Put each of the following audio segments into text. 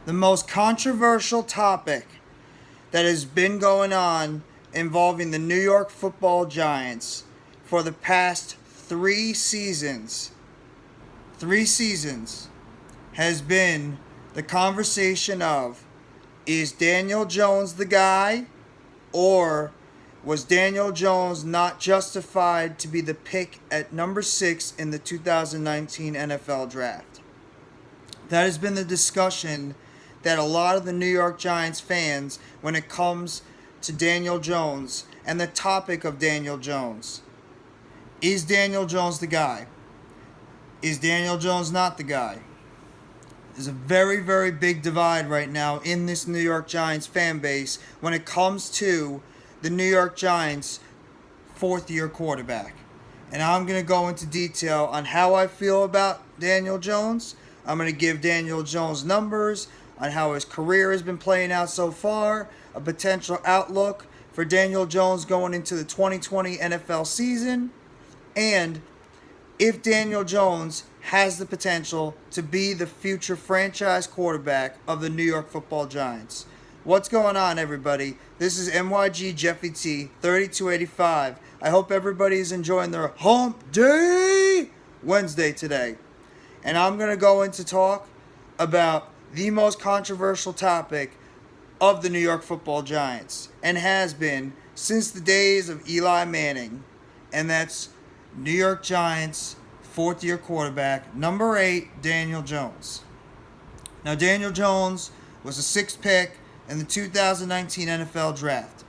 the most controversial topic that has been going on involving the New York Football Giants for the past 3 seasons. 3 seasons has been the conversation of, is Daniel Jones the guy, or was Daniel Jones not justified to be the pick at number 6 in the 2019 NFL Draft? That has been the discussion that a lot of the New York Giants fans, when it comes to Daniel Jones and the topic of Daniel Jones. Is Daniel Jones the guy? Is Daniel Jones not the guy? There's a very, very big divide right now in this New York Giants fan base when it comes to the New York Giants' fourth-year quarterback. And I'm going to go into detail on how I feel about Daniel Jones. I'm going to give Daniel Jones numbers on how his career has been playing out so far, a potential outlook for Daniel Jones going into the 2020 NFL season, and if Daniel Jones has the potential to be the future franchise quarterback of the New York Football Giants. What's going on, everybody? This is NYG Jeffy T, 3285. I hope everybody is enjoying their Hump Day Wednesday today. And I'm going to go into talk about the most controversial topic of the New York Football Giants, and has been since the days of Eli Manning, and that's New York Giants fourth-year quarterback, number 8, Daniel Jones. Now, Daniel Jones was a 6th pick in the 2019 NFL Draft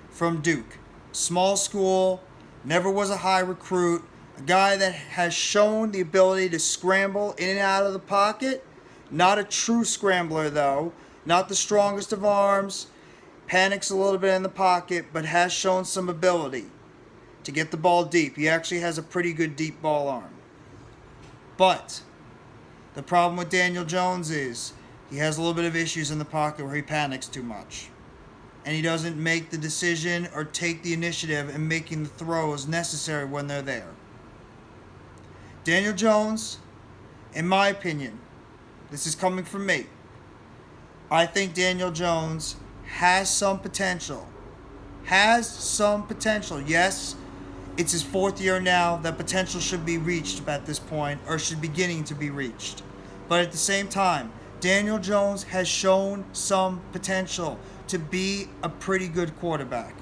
from Duke. Small school, never was a high recruit, a guy that has shown the ability to scramble in and out of the pocket. Not a true scrambler, though. Not the strongest of arms. Panics a little bit in the pocket, but has shown some ability to get the ball deep. He actually has a pretty good deep ball arm. But the problem with Daniel Jones is he has a little bit of issues in the pocket where he panics too much. And he doesn't make the decision or take the initiative in making the throws necessary when they're there. Daniel Jones, in my opinion, this is coming from me, I think Daniel Jones has some potential. Yes, it's his 4th year now. That potential should be reached at this point, or should be beginning to be reached. But at the same time, Daniel Jones has shown some potential to be a pretty good quarterback.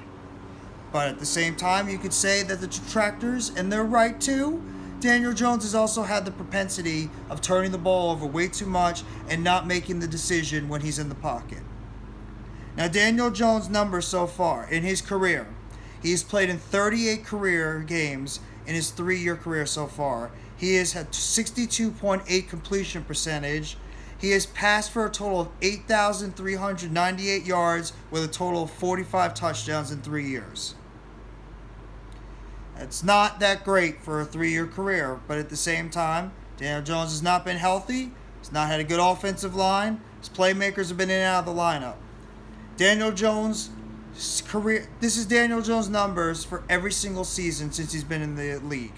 But at the same time, you could say that the detractors, and they're right too, Daniel Jones has also had the propensity of turning the ball over way too much and not making the decision when he's in the pocket. Now, Daniel Jones' numbers so far in his career, he's played in 38 career games in his 3-year career so far. He has had 62.8 completion percentage. He has passed for a total of 8,398 yards with a total of 45 touchdowns in 3 years. It's not that great for a 3-year career, but at the same time, Daniel Jones has not been healthy. He's not had a good offensive line. His playmakers have been in and out of the lineup. Daniel Jones' career, this is Daniel Jones' numbers for every single season since he's been in the league.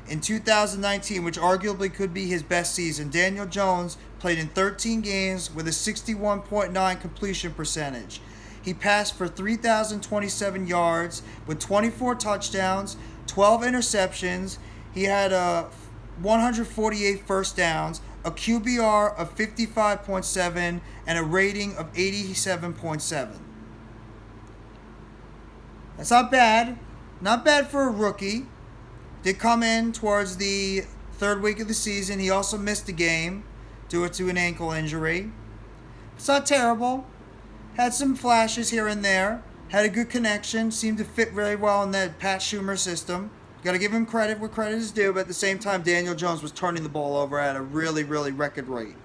In 2019, which arguably could be his best season, Daniel Jones played in 13 games with a 61.9 completion percentage. He passed for 3,027 yards with 24 touchdowns, 12 interceptions. He had 148 first downs, a QBR of 55.7, and a rating of 87.7. That's not bad. Not bad for a rookie. Did come in towards the 3rd week of the season. He also missed a game due to an ankle injury. It's not terrible. Had some flashes here and there. Had a good connection. Seemed to fit very well in that Pat Schumer system. Got to give him credit where credit is due, but at the same time, Daniel Jones was turning the ball over at a really, really record rate.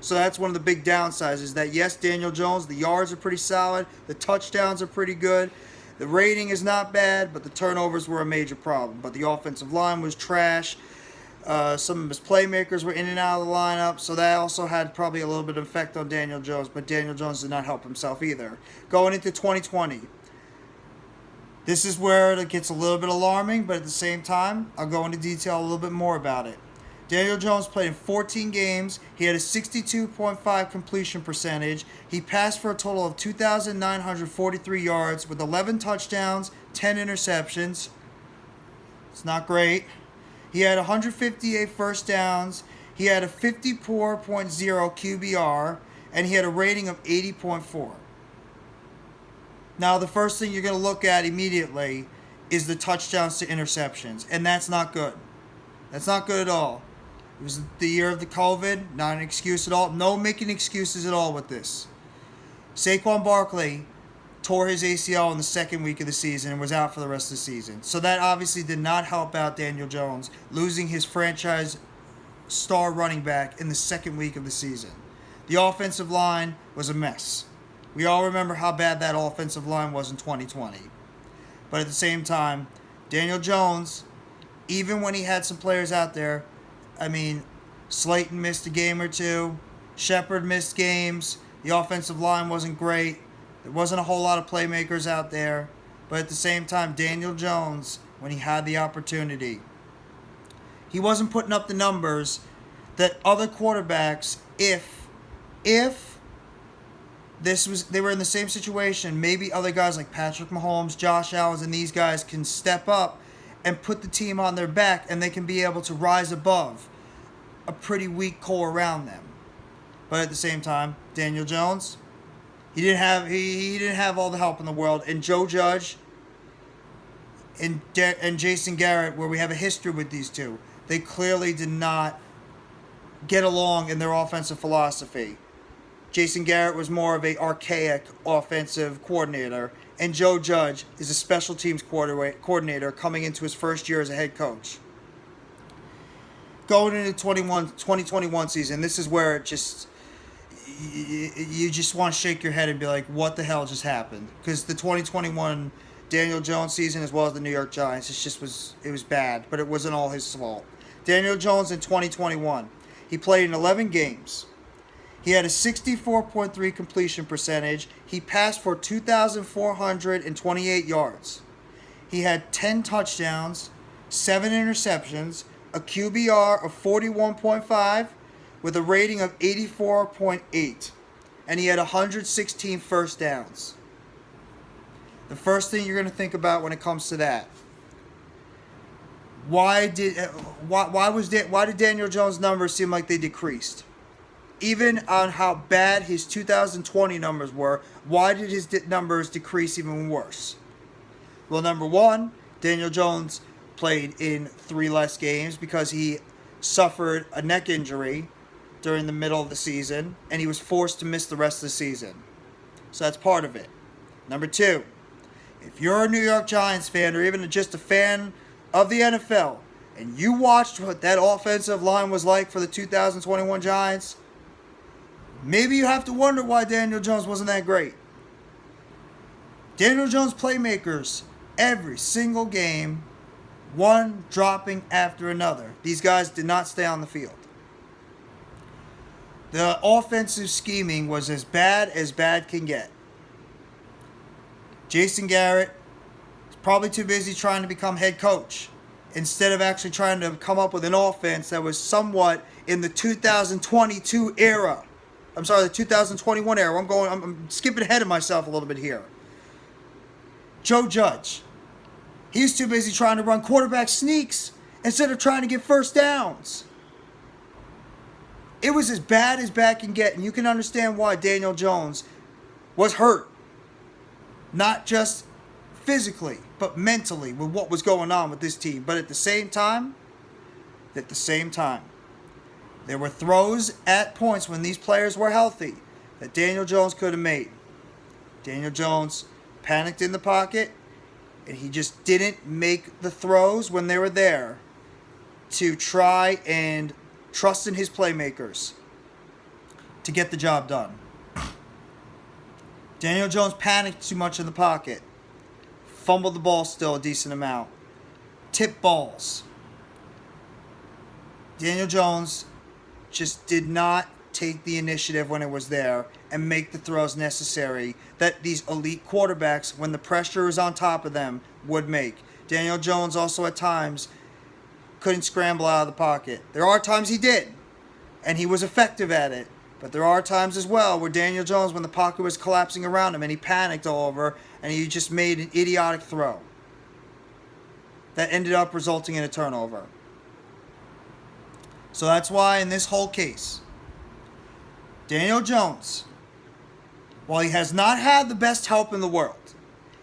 So that's one of the big downsides, is that, yes, Daniel Jones, the yards are pretty solid. The touchdowns are pretty good. The rating is not bad, but the turnovers were a major problem. But the offensive line was trash. Some of his playmakers were in and out of the lineup, so that also had probably a little bit of effect on Daniel Jones, but Daniel Jones did not help himself either. Going into 2020, this is where it gets a little bit alarming, but at the same time, I'll go into detail a little bit more about it. Daniel Jones played in 14 games. He had a 62.5 completion percentage. He passed for a total of 2,943 yards with 11 touchdowns, 10 interceptions. It's not great. He had 158 first downs. He had a 54.0 QBR, and he had a rating of 80.4. Now, the first thing you're going to look at immediately is the touchdowns to interceptions, and that's not good. That's not good at all. It was the year of the COVID, not an excuse at all. No making excuses at all with this. Saquon Barkley tore his ACL in the second week of the season and was out for the rest of the season. So that obviously did not help out Daniel Jones, losing his franchise star running back in the second week of the season. The offensive line was a mess. We all remember how bad that offensive line was in 2020. But at the same time, Daniel Jones, even when he had some players out there, I mean, Slayton missed a game or two. Shepard missed games. The offensive line wasn't great. There wasn't a whole lot of playmakers out there. But at the same time, Daniel Jones, when he had the opportunity, he wasn't putting up the numbers that other quarterbacks, if they were in the same situation, maybe other guys like Patrick Mahomes, Josh Allen, and these guys can step up and put the team on their back, and they can be able to rise above a pretty weak core around them. But at the same time, Daniel Jones, he didn't have all the help in the world. And Joe Judge and Jason Garrett, where we have a history with these two, they clearly did not get along in their offensive philosophy. Jason Garrett was more of an archaic offensive coordinator, and Joe Judge is a special teams coordinator coming into his first year as a head coach. Going into 2021 season, this is where it just, you just want to shake your head and be like, what the hell just happened? Because the 2021 Daniel Jones season, as well as the New York Giants, it was bad, but it wasn't all his fault. Daniel Jones in 2021, he played in 11 games. He had a 64.3 completion percentage. He passed for 2,428 yards. He had 10 touchdowns, 7 interceptions, a QBR of 41.5 with a rating of 84.8. And he had 116 first downs. The first thing you're going to think about when it comes to that, why did Daniel Jones' numbers seem like they decreased? Even on how bad his 2020 numbers were, why did his numbers decrease even worse? Well, number one, Daniel Jones played in 3 less games because he suffered a neck injury during the middle of the season, and he was forced to miss the rest of the season. So that's part of it. Number two, if you're a New York Giants fan or even just a fan of the NFL, and you watched what that offensive line was like for the 2021 Giants, maybe you have to wonder why Daniel Jones wasn't that great. Daniel Jones playmakers, every single game, one dropping after another. These guys did not stay on the field. The offensive scheming was as bad can get. Jason Garrett is probably too busy trying to become head coach instead of actually trying to come up with an offense that was somewhat in the 2022 era. I'm sorry, the 2021 era. I'm skipping ahead of myself a little bit here. Joe Judge. He's too busy trying to run quarterback sneaks instead of trying to get first downs. It was as bad can get, and you can understand why Daniel Jones was hurt. Not just physically, but mentally with what was going on with this team. But at the same time, there were throws at points when these players were healthy that Daniel Jones could have made. Daniel Jones panicked in the pocket, and he just didn't make the throws when they were there to try and trust in his playmakers to get the job done. Daniel Jones panicked too much in the pocket. Fumbled the ball still a decent amount. Tipped balls. Daniel Jones just did not take the initiative when it was there and make the throws necessary that these elite quarterbacks, when the pressure is on top of them, would make. Daniel Jones also at times couldn't scramble out of the pocket. There are times he did, and he was effective at it. But there are times as well where Daniel Jones, when the pocket was collapsing around him and he panicked all over and he just made an idiotic throw that ended up resulting in a turnover. So that's why in this whole case, Daniel Jones, while he has not had the best help in the world,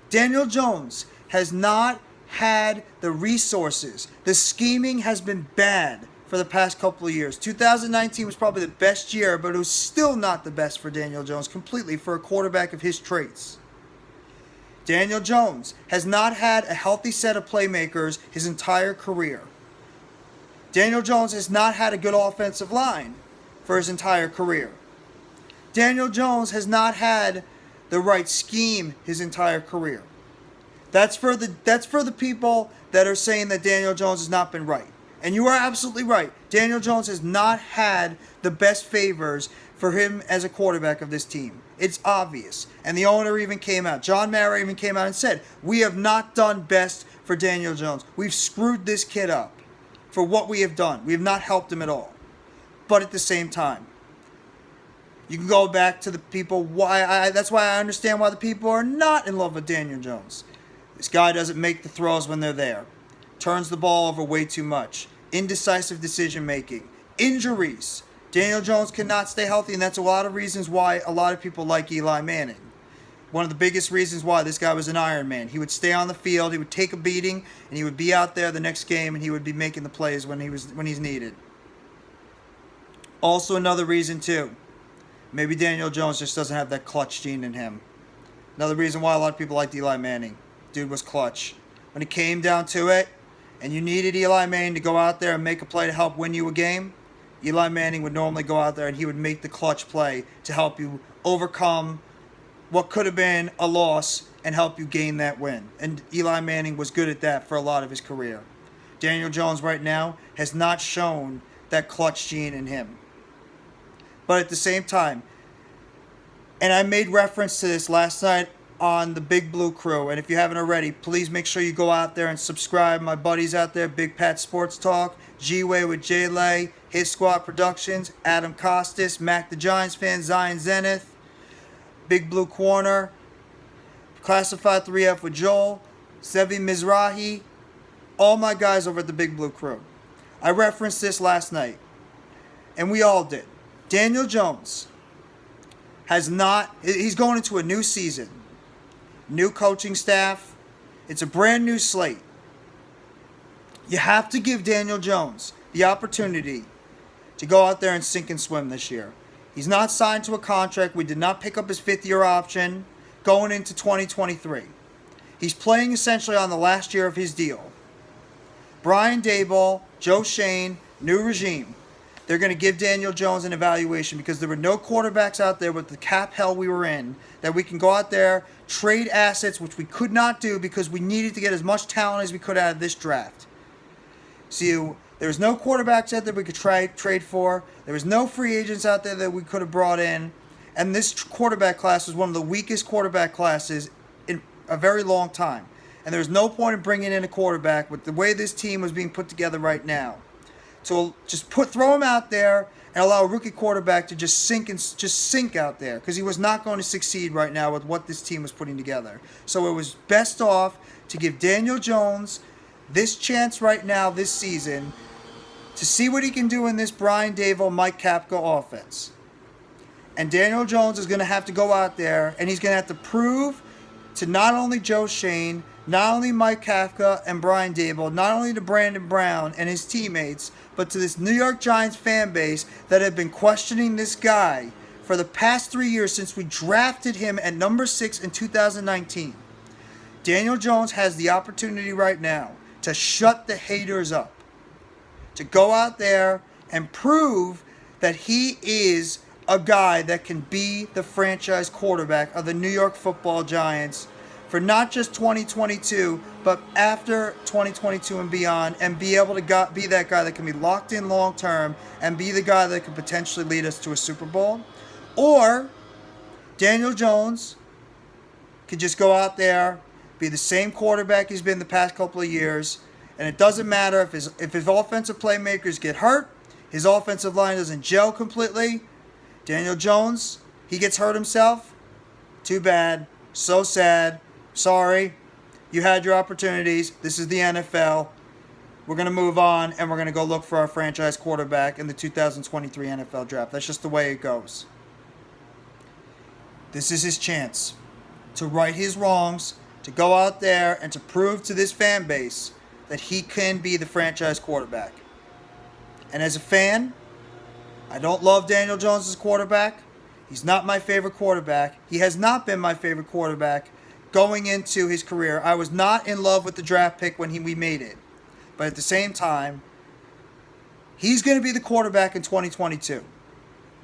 Daniel Jones has not had the resources. The scheming has been bad for the past couple of years. 2019 was probably the best year, but it was still not the best for Daniel Jones completely for a quarterback of his traits. Daniel Jones has not had a healthy set of playmakers his entire career. Daniel Jones has not had a good offensive line for his entire career. Daniel Jones has not had the right scheme his entire career. That's for the people that are saying that Daniel Jones has not been right. And you are absolutely right. Daniel Jones has not had the best favors for him as a quarterback of this team. It's obvious. And the owner even came out. John Mara even came out and said, we have not done best for Daniel Jones. We've screwed this kid up for what we have done. We have not helped him at all. But at the same time, you can go back to the people. That's why I understand why the people are not in love with Daniel Jones. This guy doesn't make the throws when they're there. Turns the ball over way too much. Indecisive decision making. Injuries. Daniel Jones cannot stay healthy, and that's a lot of reasons why a lot of people like Eli Manning. One of the biggest reasons why this guy was an Iron Man. He would stay on the field, he would take a beating, and he would be out there the next game, and he would be making the plays when he's needed. Also another reason too. Maybe Daniel Jones just doesn't have that clutch gene in him. Another reason why a lot of people liked Eli Manning. Dude was clutch. When it came down to it, and you needed Eli Manning to go out there and make a play to help win you a game, Eli Manning would normally go out there and he would make the clutch play to help you overcome what could have been a loss and help you gain that win. And Eli Manning was good at that for a lot of his career. Daniel Jones right now has not shown that clutch gene in him. But at the same time, and I made reference to this last night on the Big Blue crew, and if you haven't already, please make sure you go out there and subscribe. My buddies out there, Big Pat Sports Talk, G-Way with J-Lay, His Squad Productions, Adam Costas, Mac the Giants fan, Zion Zenith, Big Blue Corner, Classified 3F with Joel, Sevi Mizrahi, all my guys over at the Big Blue crew. I referenced this last night, and we all did. Daniel Jones he's going into a new season. New coaching staff. It's a brand new slate. You have to give Daniel Jones the opportunity to go out there and sink and swim this year. He's not signed to a contract. We did not pick up his fifth-year option going into 2023. He's playing essentially on the last year of his deal. Brian Daboll, Joe Shane, new regime. They're going to give Daniel Jones an evaluation because there were no quarterbacks out there with the cap hell we were in that we can go out there, trade assets, which we could not do because we needed to get as much talent as we could out of this draft. So there was no quarterbacks out there we could trade for. There was no free agents out there that we could have brought in. And this quarterback class was one of the weakest quarterback classes in a very long time. And there was no point in bringing in a quarterback with the way this team was being put together right now. So just throw him out there and allow a rookie quarterback to just sink out there because he was not going to succeed right now with what this team was putting together. So it was best off to give Daniel Jones this chance right now this season to see what he can do in this Brian Daboll, Mike Kapka offense. And Daniel Jones is going to have to go out there and he's going to have to prove to not only Joe Shane, not only Mike Kafka and Brian Daboll, not only to Brandon Brown and his teammates, but to this New York Giants fan base that have been questioning this guy for the past 3 years since we drafted him at number 6 in 2019. Daniel Jones has the opportunity right now to shut the haters up, to go out there and prove that he is a guy that can be the franchise quarterback of the New York Football Giants for not just 2022, but after 2022 and beyond, and be able to be that guy that can be locked in long term and be the guy that could potentially lead us to a Super Bowl. Or Daniel Jones could just go out there, be the same quarterback he's been the past couple of years, And it doesn't matter if his offensive playmakers get hurt, his offensive line doesn't gel completely. Daniel Jones, he gets hurt himself. Too bad. So sad. Sorry. You had your opportunities. This is the NFL. We're going to move on, and we're going to go look for our franchise quarterback in the 2023 NFL Draft. That's just the way it goes. This is his chance to right his wrongs, to go out there and to prove to this fan base that he can be the franchise quarterback. And as a fan, I don't love Daniel Jones as a quarterback. He's not my favorite quarterback. He has not been my favorite quarterback going into his career. I was not in love with the draft pick when we made it. But at the same time, he's going to be the quarterback in 2022.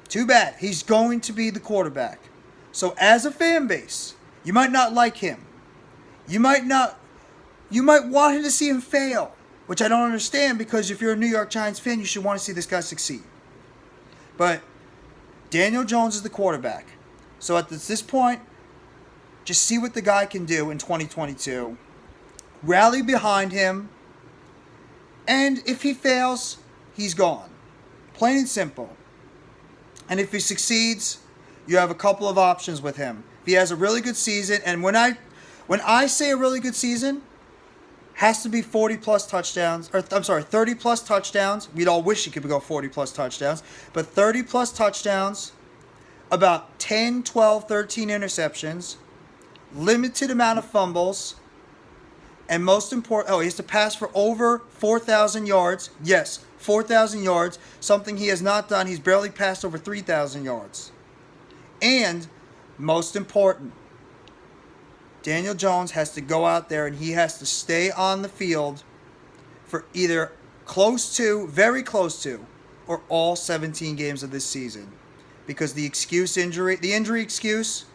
Too bad. He's going to be the quarterback. So as a fan base, you might not like him. You might want him to see him fail, which I don't understand, because if you're a New York Giants fan, you should want to see this guy succeed. But Daniel Jones is the quarterback. So at this point, just see what the guy can do in 2022. Rally behind him. And if he fails, he's gone. Plain and simple. And if he succeeds, you have a couple of options with him. If he has a really good season, and when I say a really good season, has to be 40-plus touchdowns. 30-plus touchdowns. We'd all wish he could go 40-plus touchdowns. But 30-plus touchdowns, about 10, 12, 13 interceptions, limited amount of fumbles, and most important, he has to pass for over 4,000 yards. Yes, 4,000 yards, something he has not done. He's barely passed over 3,000 yards. And most important, Daniel Jones has to go out there and he has to stay on the field for either close to, very close to, or all 17 games of this season. Because the injury excuse,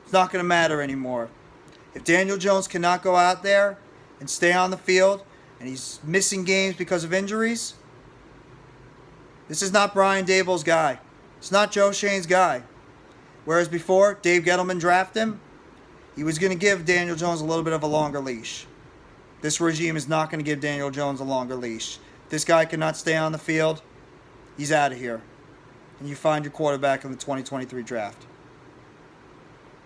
it's not going to matter anymore. If Daniel Jones cannot go out there and stay on the field and he's missing games because of injuries, this is not Brian Daboll's guy. It's not Joe Shane's guy. Whereas before, Dave Gettleman drafted him, he was going to give Daniel Jones a little bit of a longer leash. This regime is not going to give Daniel Jones a longer leash. If this guy cannot stay on the field, he's out of here. And you find your quarterback in the 2023 draft.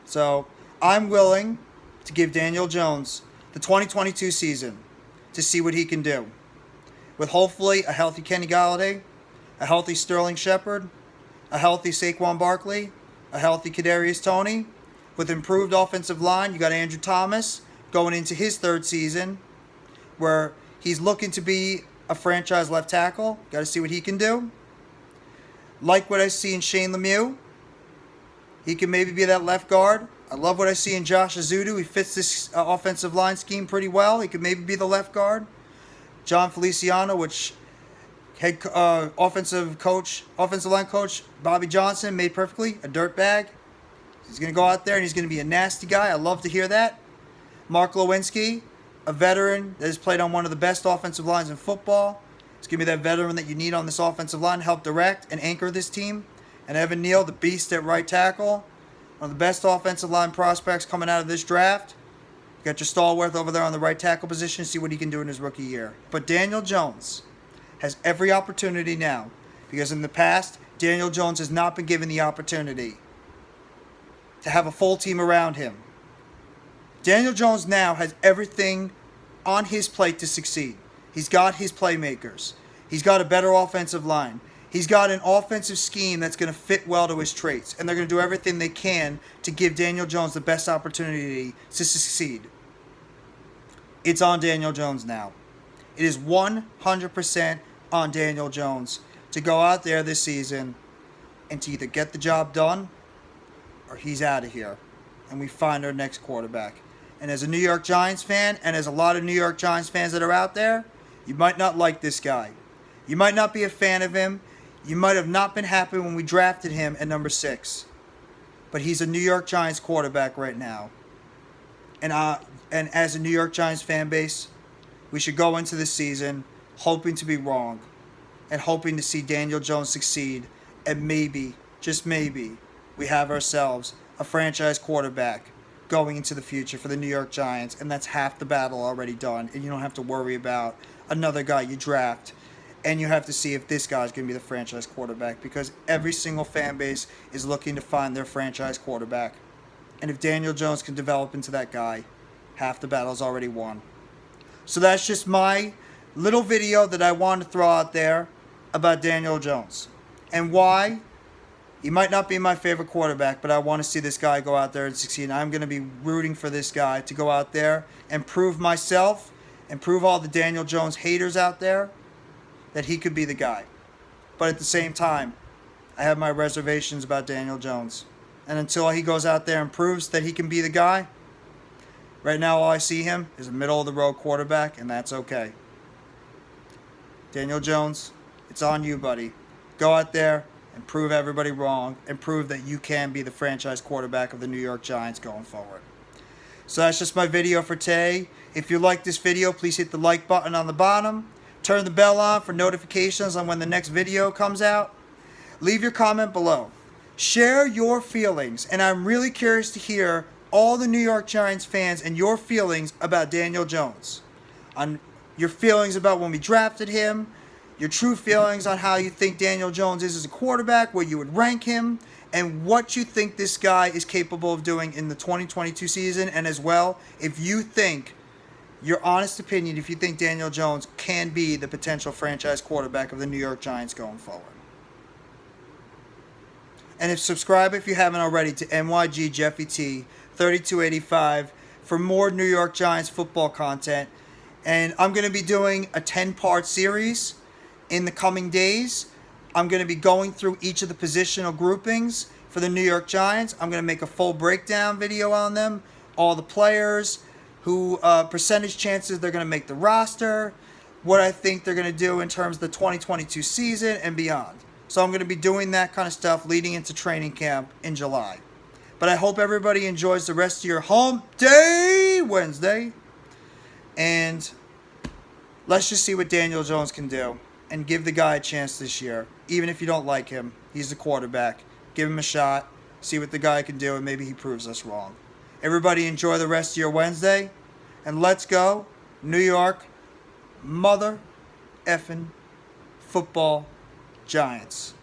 So, I'm willing to give Daniel Jones the 2022 season to see what he can do. With hopefully a healthy Kenny Golladay, a healthy Sterling Shepard, a healthy Saquon Barkley, a healthy Kadarius Toney. With improved offensive line, you got Andrew Thomas going into his third season where he's looking to be a franchise left tackle. Got to see what he can do. Like what I see in Shane Lemieux. He can maybe be that left guard. I love what I see in Josh Azudu. He fits this offensive line scheme pretty well. He could maybe be the left guard. John Feliciano, which offensive line coach Bobby Johnson made perfectly, a dirtbag. He's going to go out there and he's going to be a nasty guy. I love to hear that. Mark Lewinsky, a veteran that has played on one of the best offensive lines in football. He's going to be that veteran that you need on this offensive line to help direct and anchor this team. And Evan Neal, the beast at right tackle. One of the best offensive line prospects coming out of this draft. You got your Stallworth over there on the right tackle position. See what he can do in his rookie year. But Daniel Jones has every opportunity now. Because in the past, Daniel Jones has not been given the opportunity to have a full team around him. Daniel Jones now has everything on his plate to succeed. He's got his playmakers. He's got a better offensive line. He's got an offensive scheme that's going to fit well to his traits. And they're going to do everything they can to give Daniel Jones the best opportunity to succeed. It's on Daniel Jones now. It is 100% on Daniel Jones to go out there this season and to either get the job done or he's out of here and we find our next quarterback. And as a New York Giants fan, and as a lot of New York Giants fans that are out there, you might not like this guy. You might not be a fan of him. You might have not been happy when we drafted him at number 6. But he's a New York Giants quarterback right now. And as a New York Giants fan base, we should go into the season hoping to be wrong and hoping to see Daniel Jones succeed. And maybe, just maybe, we have ourselves a franchise quarterback going into the future for the New York Giants, and that's half the battle already done, and you don't have to worry about another guy you draft, and you have to see if this guy's going to be the franchise quarterback, because every single fan base is looking to find their franchise quarterback. And if Daniel Jones can develop into that guy, half the battle's already won. So that's just my little video that I wanted to throw out there about Daniel Jones. And why? He might not be my favorite quarterback, but I want to see this guy go out there and succeed. And I'm going to be rooting for this guy to go out there and prove myself and prove all the Daniel Jones haters out there that he could be the guy. But at the same time, I have my reservations about Daniel Jones. And until he goes out there and proves that he can be the guy, right now all I see him is a middle-of-the-road quarterback, and that's okay. Daniel Jones, it's on you, buddy. Go out there and prove everybody wrong and prove that you can be the franchise quarterback of the New York Giants going forward. So that's just my video for today. If you like this video, please hit the like button on the bottom. Turn the bell on for notifications on when the next video comes out. Leave your comment below. Share your feelings, and I'm really curious to hear all the New York Giants fans and your feelings about Daniel Jones. On your feelings about when we drafted him, your true feelings on how you think Daniel Jones is as a quarterback, where you would rank him, and what you think this guy is capable of doing in the 2022 season, and as well, if you think, your honest opinion, if you think Daniel Jones can be the potential franchise quarterback of the New York Giants going forward. And subscribe if you haven't already to NYG Jeffy T 3285 for more New York Giants football content. And I'm going to be doing a 10-part series in the coming days. I'm going to be going through each of the positional groupings for the New York Giants. I'm going to make a full breakdown video on them, all the players, who percentage chances they're going to make the roster, what I think they're going to do in terms of the 2022 season and beyond. So I'm going to be doing that kind of stuff leading into training camp in July. But I hope everybody enjoys the rest of your Hump Day Wednesday. And let's just see what Daniel Jones can do and give the guy a chance this year. Even if you don't like him, he's the quarterback. Give him a shot, see what the guy can do, and maybe he proves us wrong. Everybody enjoy the rest of your Wednesday. And let's go, New York mother effing football Giants.